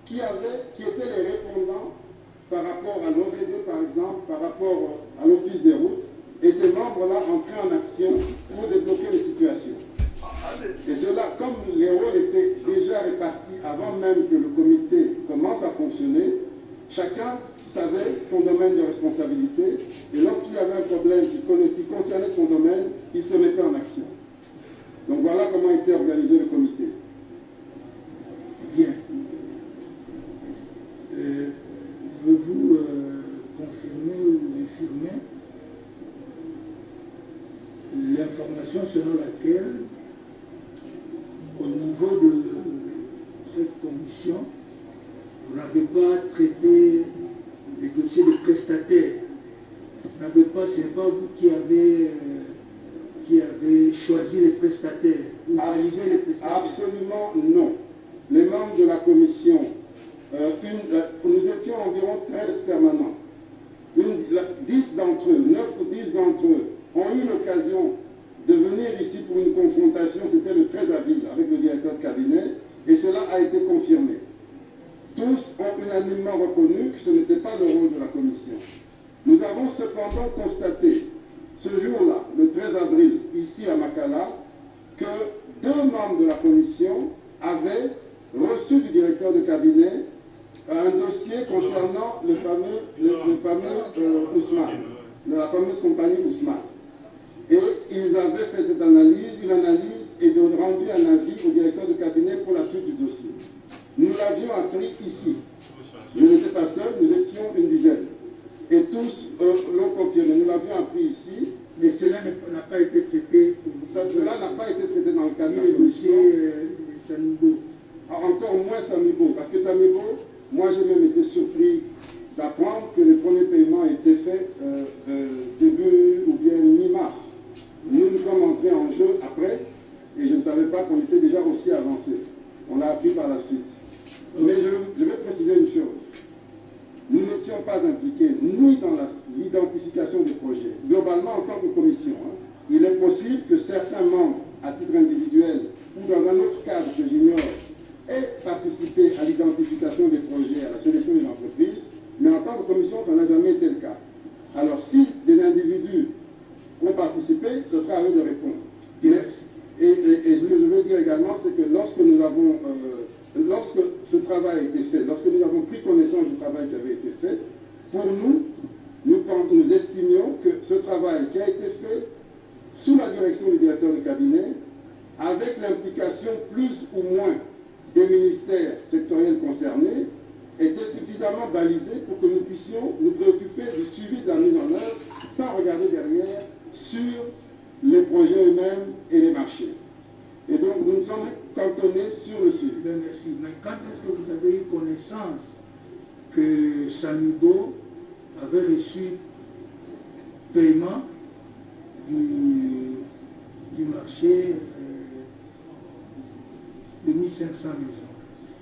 qui étaient les répondants par rapport à l'OV2 par exemple, par rapport à l'Office des routes, et ces membres-là entraient en action pour débloquer les situations. Et cela, comme les rôles étaient déjà répartis avant même que le comité commence à fonctionner, chacun savait son domaine de responsabilité, et lorsqu'il y avait un problème qui concernait son domaine, il se mettait en action. Donc voilà comment était organisé le comité. Bien. Pouvez-vous confirmer ou affirmer l'information selon laquelle, au niveau de cette commission, vous n'avez pas traité les dossiers des prestataires? Ce n'est pas vous qui avez choisi les prestataires ou validé les prestataires? Absolument non. Les membres de la commission, nous étions environ 13 permanents. 10 d'entre eux, 9 ou 10 d'entre eux, ont eu l'occasion de venir ici pour une confrontation, c'était le 13 avril, avec le directeur de cabinet, et cela a été confirmé. Tous ont unanimement reconnu que ce n'était pas le rôle de la commission. Nous avons cependant constaté, ce jour-là, le 13 avril, ici à Makala, que 2 membres de la commission avaient reçu du directeur de cabinet un dossier concernant le fameux Ousmane, de la fameuse compagnie Ousmane. Et ils avaient fait cette analyse, une analyse, et de rendu un avis au directeur de cabinet pour la suite du dossier. Nous l'avions appris ici. Je n'étais pas seul, nous étions une dizaine. Et tous l'ont confirmé. Nous l'avions appris ici. Mais cela n'a pas été traité. Cela n'a pas été traité dans le cadre du dossier Samibo. Encore moins Samibo, parce que Samibo, moi j'ai même été surpris d'apprendre que les premiers paiements étaient faits début ou bien mi-mars. Nous sommes entrés en jeu après, et je ne savais pas qu'on était déjà aussi avancé. On l'a appris par la suite. Mais je vais préciser une chose. Nous n'étions pas impliqués ni dans l'identification des projets. Globalement, en tant que commission, il est possible que certains membres, à titre individuel ou dans un autre cadre que j'ignore, aient participé à l'identification des projets, à la sélection des entreprises, mais en tant que commission, ça n'a jamais été le cas. Alors, si des individus ont participé, ce sera à eux de répondre. Et ce que je veux dire également, c'est que lorsque ce travail a été fait, lorsque nous avons pris connaissance du travail qui avait été fait, pour nous estimions que ce travail qui a été fait sous la direction du directeur de cabinet, avec l'implication plus ou moins des ministères sectoriels concernés, était suffisamment balisé pour que nous puissions nous préoccuper du suivi de la mise en œuvre sans regarder derrière sur les projets eux-mêmes et les marchés. Et donc nous nous sommes cantonnés sur le suivi. Bien, merci. Mais quand est-ce que vous avez eu connaissance que Samibo avait reçu paiement du marché de 1500 maisons?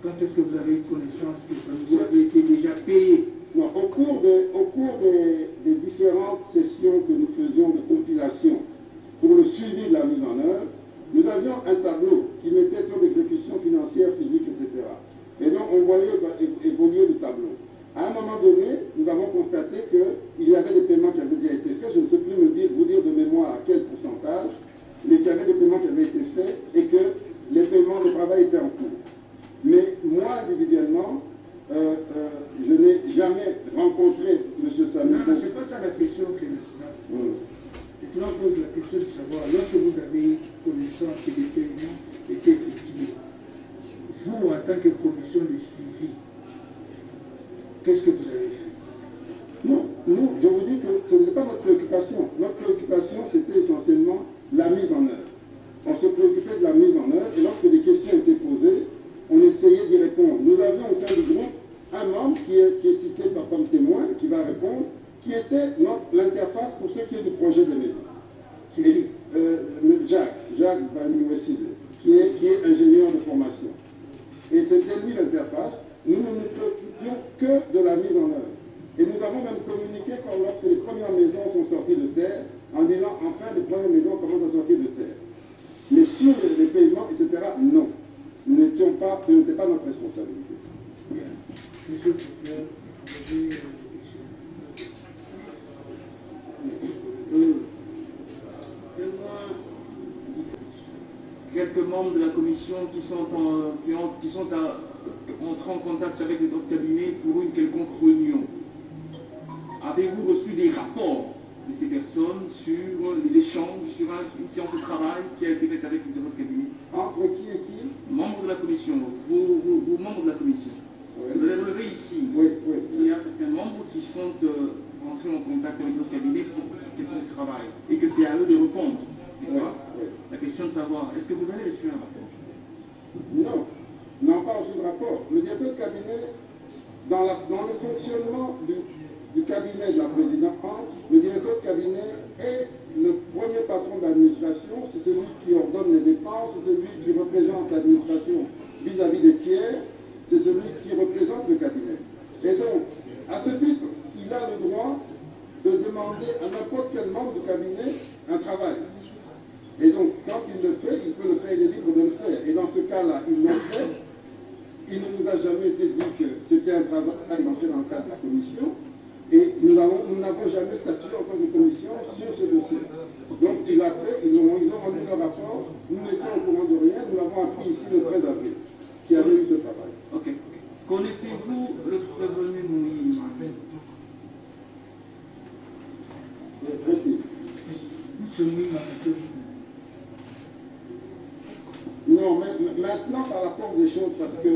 Quand est-ce que vous avez eu connaissance que Samibo avait été déjà payé? Non, au cours des différentes sessions que nous faisions de compilation pour le suivi de la mise en œuvre, nous avions un tableau qui mettait taux d'exécution financière, physique, etc. Et donc on voyait évoluer le tableau. À un moment donné, nous avons constaté qu'il y avait des paiements qui avaient déjà été faits, je ne sais plus vous dire de mémoire à quel pourcentage, mais qu'il y avait des paiements qui avaient été faits et que les paiements de travail étaient en cours. Mais moi, individuellement, je n'ai jamais rencontré M. Samibo. Non, c'est pas ça la question que Et là, on pose la question de savoir, lorsque vous avez connaissance que les paiements étaient effectués, vous, en tant que commission de suivi, qu'est-ce que vous avez fait? Non, nous, je vous dis que ce n'était pas notre préoccupation. Notre préoccupation, c'était essentiellement la mise en œuvre. On se préoccupait de la mise en œuvre, et lorsque des questions étaient posées, on essayait d'y répondre. Nous avions au sein du groupe un membre qui est cité comme témoin, qui va répondre, qui était l'interface pour ce qui est du projet de maison. Jacques Baniouessizé, qui est ingénieur de formation. Et c'était lui l'interface. Nous ne nous préoccupions que de la mise en œuvre. Et nous avons même communiqué quand lorsque les premières maisons sont sorties de terre, en disant enfin les premières maisons commencent à sortir de terre. Mais sur les paiements, etc., non. Ce n'était pas notre responsabilité. Bien. monsieur le procureur, vous avez quelques membres de la commission qui sont entrés en contact avec votre cabinet pour une quelconque réunion. Avez-vous reçu des rapports de ces personnes sur les échanges, sur une séance de travail qui a été faite avec votre cabinet? Entre qui et qui? Membres de la commission, vous membres de la commission. Oui. Vous avez relevé ici qu'il y a certains membres qui sont entrés en contact avec votre cabinet pour quelconque travail et que c'est à eux de répondre. La question de savoir, est-ce que vous avez reçu un rapport? Non, n'a pas reçu de rapport. Le directeur de cabinet, dans le fonctionnement du cabinet de la présidente, le directeur de cabinet est le premier patron de l'administration, c'est celui qui ordonne les dépenses, c'est celui qui représente l'administration vis-à-vis des tiers, c'est celui qui représente le cabinet. Et donc, à ce titre, il a le droit de demander à n'importe quel membre du cabinet un travail. Et donc, quand il le fait, il peut le faire, il est libre de le faire. Et dans ce cas-là, il l'a fait. Il ne nous a jamais été dit que c'était un travail entré dans le cadre de la commission. Et nous n'avons jamais statué en tant que commission sur ce dossier. Donc, il l'a fait, ils ont rendu leur rapport. Nous n'étions au courant de rien. Nous l'avons appris ici le 13 avril, qui avait eu ce travail. Ok. Connaissez-vous le prévenu Moïse? Non, mais maintenant, par la force des choses, parce que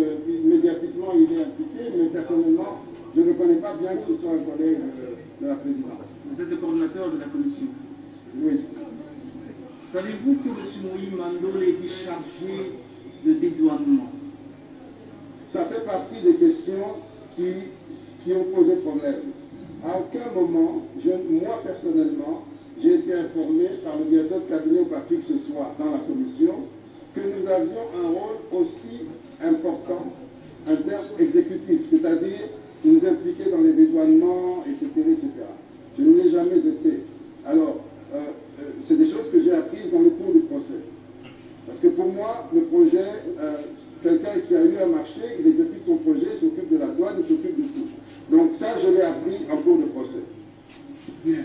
médiatiquement, il est impliqué, mais personnellement, je ne connais pas bien que ce soit un collègue de la présidence. Vous êtes le coordinateur de la commission? Oui. Savez-vous que M. Moïse Mandol est chargé de dédouanement? Ça fait partie des questions qui ont posé problème. À aucun moment, moi personnellement, j'ai été informé par le directeur de cabinet ou par qui que ce soit dans la commission que nous avions un rôle aussi important en termes exécutifs, c'est-à-dire nous impliquer dans les dédouanements, etc., etc. Je ne l'ai jamais été. Alors, c'est des choses que j'ai apprises dans le cours du procès. Parce que pour moi, le projet, quelqu'un qui a eu un marché, il exécute son projet, il s'occupe de la douane, il s'occupe de tout. Donc ça, je l'ai appris en cours de procès. Bien.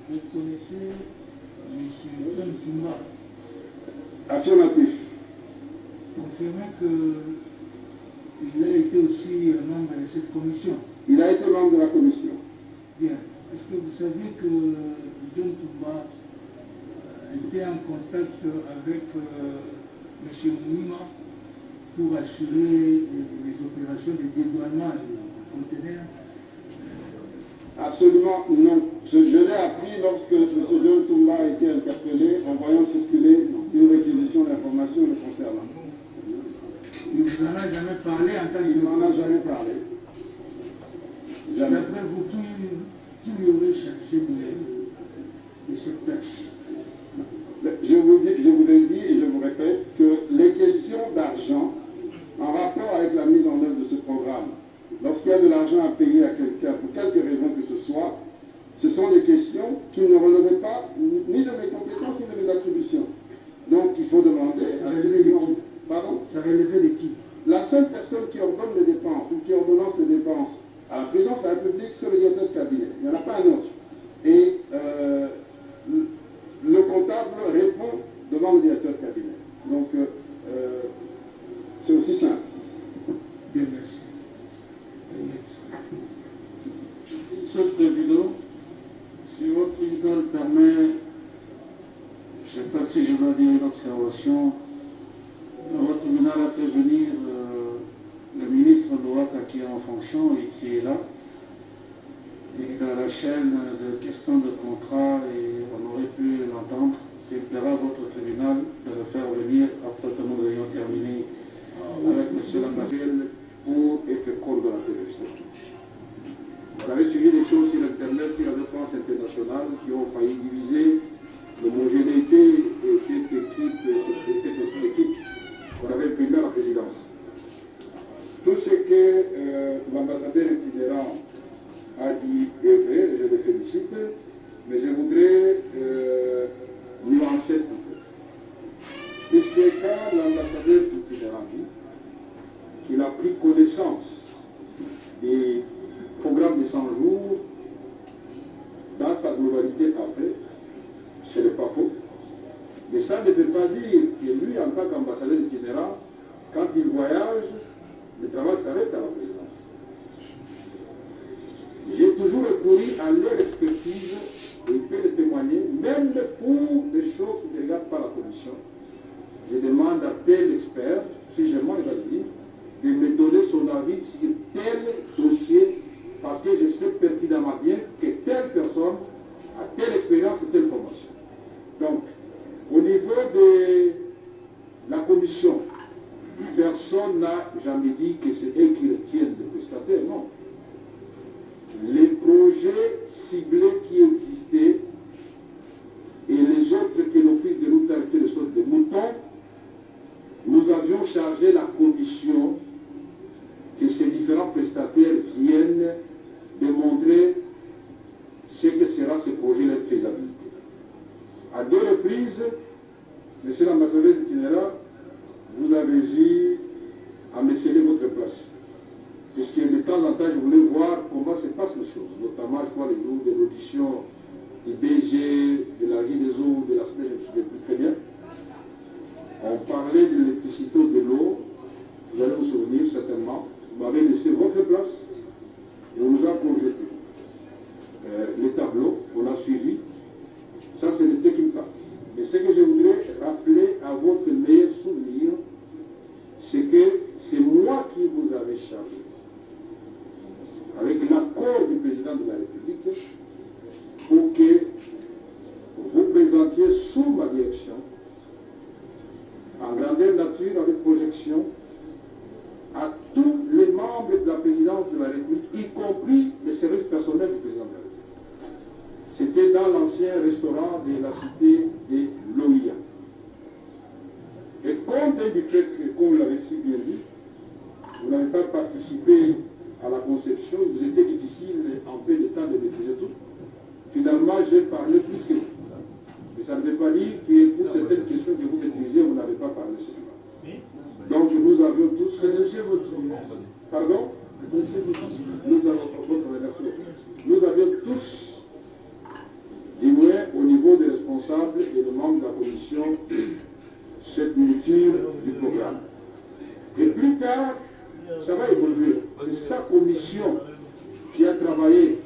Vous connaissez M. John Toumba? Affirmatif. Confirmez qu'il a été aussi membre de cette commission. Il a été membre de la commission. Bien. Est-ce que vous saviez que John Toumba était en contact avec M. Moïma pour assurer les opérations de dédouanement des conteneurs? Absolument non. Je l'ai appris lorsque M. John Toumba a été interpellé en voyant circuler une réquisition d'informations le concernant. Il ne vous en a jamais parlé en tant que... Il n'en a jamais parlé. Jamais. D'après vous, qui lui aurait chargé de cette tâche? Je vous ai dit et je vous répète que les questions d'argent en rapport avec la mise en œuvre de ce programme, lorsqu'il y a de l'argent à payer à quelqu'un, pour quelque raison que ce soit, ce sont des questions qui ne relevaient pas ni de mes compétences ni de mes attributions. Donc il faut demander à celui qui... Pardon? Ça relevait de qui? La seule personne qui ordonne les dépenses ou qui ordonnance les dépenses à la présidence de la République, c'est le directeur de cabinet. Il n'y en a pas un autre. Et le comptable répond devant le directeur de cabinet. Donc c'est aussi simple. Bien, merci. Monsieur le Président, si votre idole permet, je ne sais pas si je dois dire une observation, votre tribunal a fait venir le ministre Louaka qui est en fonction et qui est là, et dans la chaîne de questions de contrat, et on aurait pu l'entendre, s'il plaira à votre tribunal de le faire venir après que nous ayons terminé avec M. l'ambassadeur pour être coordonnateur de justice. Vous avez suivi des choses sur Internet, sur la défense internationale, qui ont failli diviser l'homogénéité de cette équipe qu'on avait imprimée à la présidence. Tout ce que l'ambassadeur itinérant a dit est vrai, et je le félicite, mais je voudrais nuancer tout peu. Puisque quand l'ambassadeur itinérant dit qu'il a pris connaissance des programmes de 100 jours dans sa globalité après. Ce n'est pas faux. Mais ça ne veut pas dire que lui, en tant qu'ambassadeur itinérant, quand il voyage, le travail s'arrête à la présidence. J'ai toujours recouru à leur expertise, et ils peuvent le témoigner, même pour des choses qui ne regardent pas la commission. Je demande à tel expert, si je m'en vais dire, de me donner son avis sur tel dossier, parce que je sais pertinemment bien que telle personne a telle expérience et telle formation. Donc, au niveau de la commission, personne n'a jamais dit que c'est eux qui retiennent les prestataires, non. Les projets ciblés qui existaient et les autres que l'Office de route a été de sorte de moutons, nous avions chargé la commission que ces différents prestataires viennent démontrer ce que sera ce projet de faisabilité. À 2 reprises, monsieur l'ambassadeur itinérant, vous avez eu à me céder votre place. Puisque de temps en temps, je voulais voir comment se passent les choses, notamment, je crois, les jours de l'audition du BG, de la Régie des eaux, de la SNES, je ne me souviens plus très bien. On parlait de l'électricité ou de l'eau, vous allez vous souvenir certainement, vous m'avez laissé votre place et on nous a projeté les tableaux, on a suivi. Ça, c'est le technique partie. Mais ce que je voudrais rappeler à votre meilleur souvenir, c'est que c'est moi qui vous avais chargé, avec l'accord du président de la République, pour que vous présentiez sous ma direction, en grandeur nature, avec projection, à tous les membres de la présidence de la République, y compris les services personnels du président de la République. C'était dans l'ancien restaurant de la cité de l'OIA. Et compte tenu du fait que, comme vous l'avez si bien dit, vous n'avez pas participé à la conception, il vous était difficile en peu de temps de maîtriser tout. Finalement, j'ai parlé plus que vous. Mais ça ne veut pas dire que pour certaines questions que vous maîtrisez, vous n'avez pas parlé seulement. Donc nous avions tous... Pardon? Nous avions tous, du moins au niveau des responsables et des membres de la commission, cette mouture du programme. Et plus tard, ça va évoluer. C'est sa commission qui a travaillé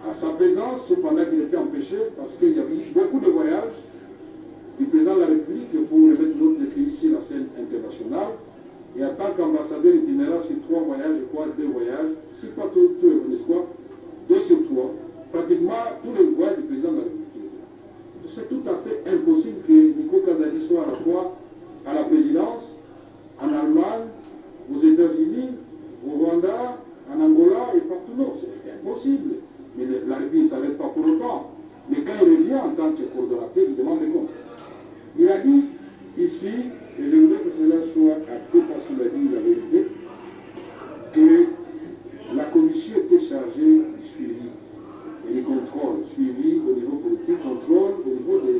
à sa présence pendant qu'il était empêché, parce qu'il y avait beaucoup de voyages du président de la République pour remettre notre pays sur la scène internationale. Et en tant qu'ambassadeur itinérant sur 3 voyages, je crois 2 voyages, si pas tout n'est-ce pas, 2 sur 3, pratiquement tous les voyages du président de la République. C'est tout à fait impossible que Nico Kazadi soit à la fois à la présidence, en Allemagne, aux États-Unis, au Rwanda, en Angola et partout. Non, c'est impossible. Mais la République ne s'arrête pas pour autant. Mais quand il revient en tant que coordonnateur, il demande des comptes. Il a dit ici, et je voudrais que cela soit acté parce qu'il a dit la vérité, que la commission était chargée du suivi et du contrôle. Suivi au niveau politique, contrôle au niveau de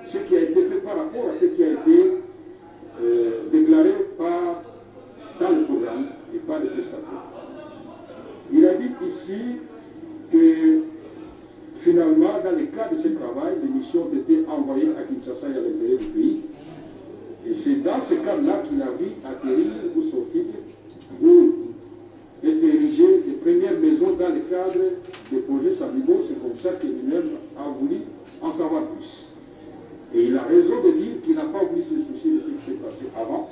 ce qui a été fait par rapport à ce qui a été déclaré dans le programme et par les prestataires. Il a dit ici que finalement, dans le cadre de ce travail, les missions ont été envoyées à Kinshasa et à l'intérieur du pays. Et c'est dans ce cadre-là qu'il a vu atterrir ou sortir ou être érigé des premières maisons dans le cadre des projets Samibo. C'est comme ça que lui-même a voulu en savoir plus. Et il a raison de dire qu'il n'a pas voulu se soucier de ce qui s'est passé avant.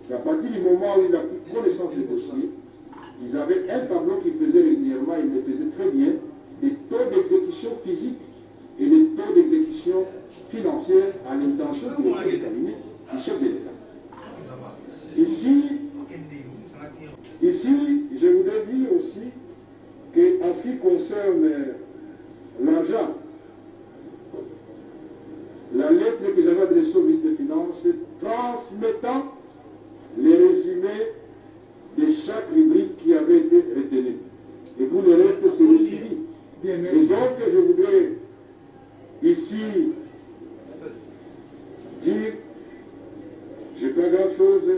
Et à partir du moment où il a pris connaissance des dossiers, ils avaient un tableau qui faisait régulièrement, il le faisait très bien, des taux d'exécution physique et des taux d'exécution financière à l'intention du cabinet du chef de l'État. Ici, je voudrais dire aussi qu'en ce qui concerne l'argent, la lettre que j'avais adressée au ministre des Finances transmettant les résumés de chaque rubrique qui avait été retenue. Et pour le reste, c'est le suivi. Et donc, je voudrais ici dire, je n'ai pas grand-chose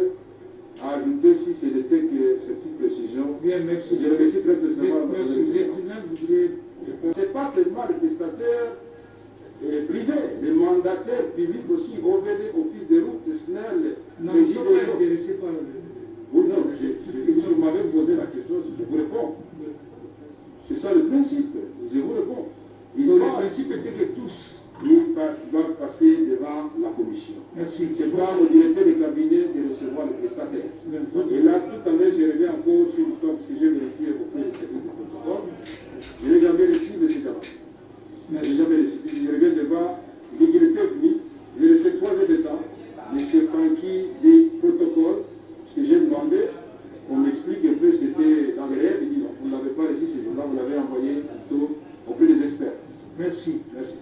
à ajouter si ce n'était que cette petite précision Bien, merci. Je remercie très sincèrement. Merci. Ce n'est pas seulement les prestataires privés, les mandataires publics aussi, OVD, Office de route, SNEL, Non, ils ne sont pas intéressés par le... Oui, non, vous m'avez posé la question, je vous réponds. C'est ça le principe, je vous réponds. Le principe était que tous doivent passer devant la commission. Merci. C'est pas au directeur de cabinet de recevoir le prestataire. Et là, tout à l'heure, je reviens encore sur l'histoire, parce que j'ai vérifié auprès de service de protocole. Je n'ai jamais reçu de ces gars. Je n'ai jamais reçu. Je reviens devant l'égalité venu. Il est resté 3 heures de temps. M. Francky des protocoles, ce que j'ai demandé, on m'explique un peu c'était dans les rêves. Il dit non, vous ne l'avez pas reçu ce jour-là, vous l'avez envoyé plutôt auprès des experts. Merci. Merci.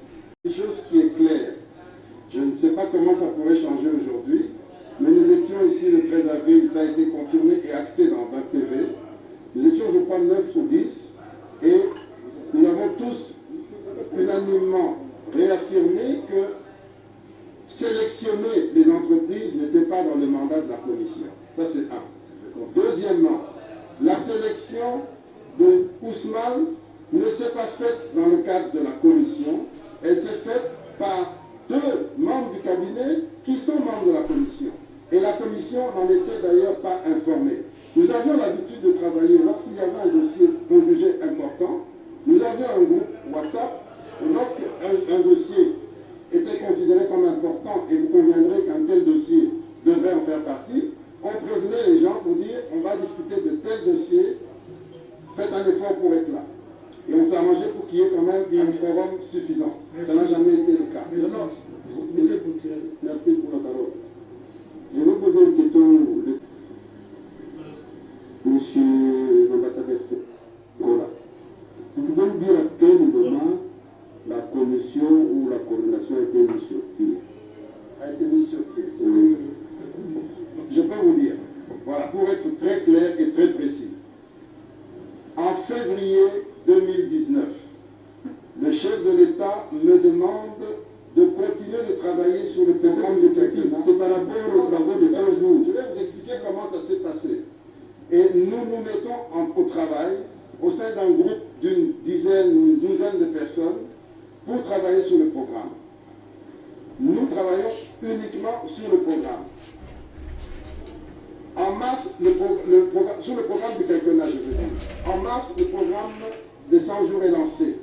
Une chose qui est claire, je ne sais pas comment ça pourrait changer aujourd'hui, mais nous étions ici le 13 avril, ça a été confirmé et acté dans 20 PV. Nous étions, je crois, 9 ou 10, et nous avons tous unanimement réaffirmé que sélectionner les entreprises n'était pas dans le mandat de la commission. Ça, c'est un. Deuxièmement, la sélection de Ousmane ne s'est pas faite dans le cadre de la commission, elle s'est faite par 2 membres du cabinet qui sont membres de la commission. Et la commission n'en était d'ailleurs pas informée. Nous avions l'habitude de travailler, lorsqu'il y avait un dossier qu'on jugeait important, nous avions un groupe WhatsApp, et lorsqu'un dossier était considéré comme important, et vous conviendrez qu'un tel dossier devrait en faire partie, on prévenait les gens pour dire on va discuter de tel dossier, faites un effort pour être là. Et on s'est arrangé pour qu'il y ait quand même un quorum suffisant. Ça n'a jamais été le cas. Merci pour la parole. Je vais poser une question. Monsieur l'ambassadeur Gola, vous pouvez me dire à quel moment la commission ou la coordination a été mise sur pied? A été mise sur pied. Oui. Je peux vous dire, voilà, pour être très clair et très précis. En février 2019, le chef de l'État me demande de continuer de travailler sur le programme de quinquennat. C'est par rapport aux travaux de 1 jour. Je vais vous expliquer comment ça s'est passé. Et nous nous mettons au travail au sein d'un groupe d'une dizaine ou une douzaine de personnes pour travailler sur le programme. Nous travaillons uniquement sur le programme. En mars, sur le programme du quinquennat, je veux dire. En mars, le programme des 100 jours est lancé.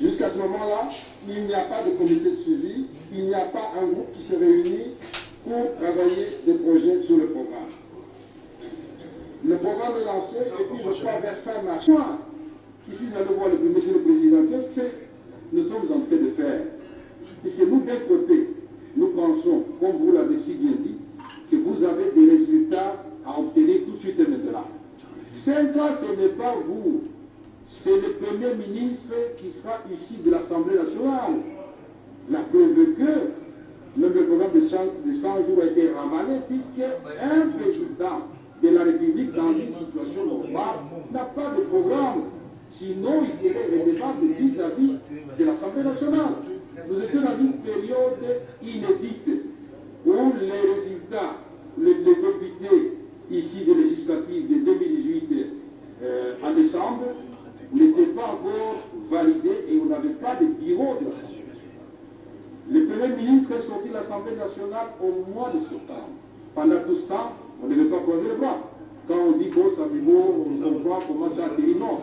Jusqu'à ce moment-là, il n'y a pas de comité de suivi, il n'y a pas un groupe qui se réunit pour travailler des projets sur le programme. Le programme est lancé et puis je crois vers fin mars. Moi, qui suis allé voir Monsieur le Président, qu'est-ce que nous sommes en train de faire? Puisque nous, d'un côté, nous pensons, comme vous l'avez si bien dit, que vous avez des résultats à obtenir tout de suite et maintenant. Ce n'est pas vous, c'est le Premier ministre qui sera issu de l'Assemblée nationale. La preuve que même le programme de 100 jours a été ramené, puisque un président de la République dans une situation normale n'a pas de programme. Sinon, il serait redevable vis-à-vis de l'Assemblée nationale. Nous étions dans une période inédite où les résultats, les députés ici des législatives de 2018 en décembre n'étaient pas encore validés et on n'avait pas de bureau de l'Assemblée nationale. Le Premier ministre est sorti de l'Assemblée nationale au mois de septembre. Pendant tout ce temps, on ne devait pas croiser les bras. Quand on dit bon, ça on comprend comment ça atterrit. Non.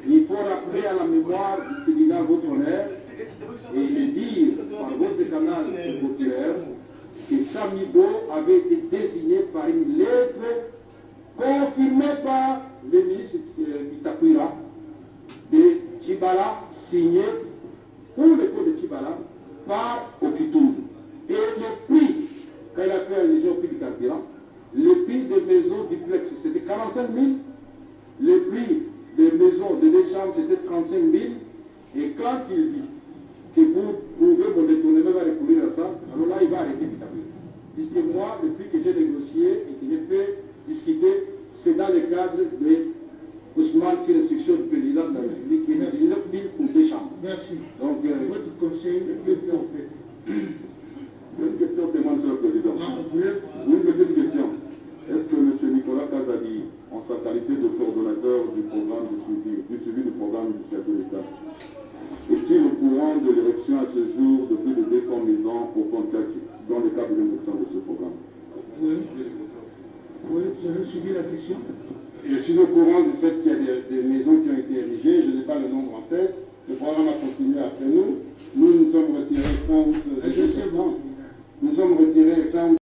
Il faut rappeler à la mémoire du tribunal votre honneur et le dire par votre canal populaire que Samibo avait été désigné par une lettre confirmée par le ministre Itakuira de Tchibala, signée pour le code de Tchibala par Okitoum. Et le prix, quand il a fait allusion au prix du carburant, le prix des maisons duplex, c'était 45 000. Le prix des maisons de décharge, c'était 35 000. Et quand il dit que pour prouver mon détournement, va recourir à ça, alors là, il va arrêter d'établir. Puisque moi, le prix que j'ai négocié et que j'ai fait discuter, c'est dans le cadre de Ousmane, sur l'instruction du président de la République, qui est de 19 000 pour des chambres. Merci. Donc, votre conseil est complété. Une question pour moi, Monsieur le Président. Une petite question. Est-ce que M. Nicolas Kazadi, en sa qualité de suivi du programme du chef de l'État. Est-il au courant de l'érection à ce jour de plus de 200 maisons au contact dans le cadre de l'exécution de ce programme? Oui, vous avez suivi la question. Je suis au courant du fait qu'il y a des maisons qui ont été érigées, je n'ai pas le nombre en tête. Le programme a continué après nous. Nous nous sommes retirés fin août. Nous sommes retirés fin août.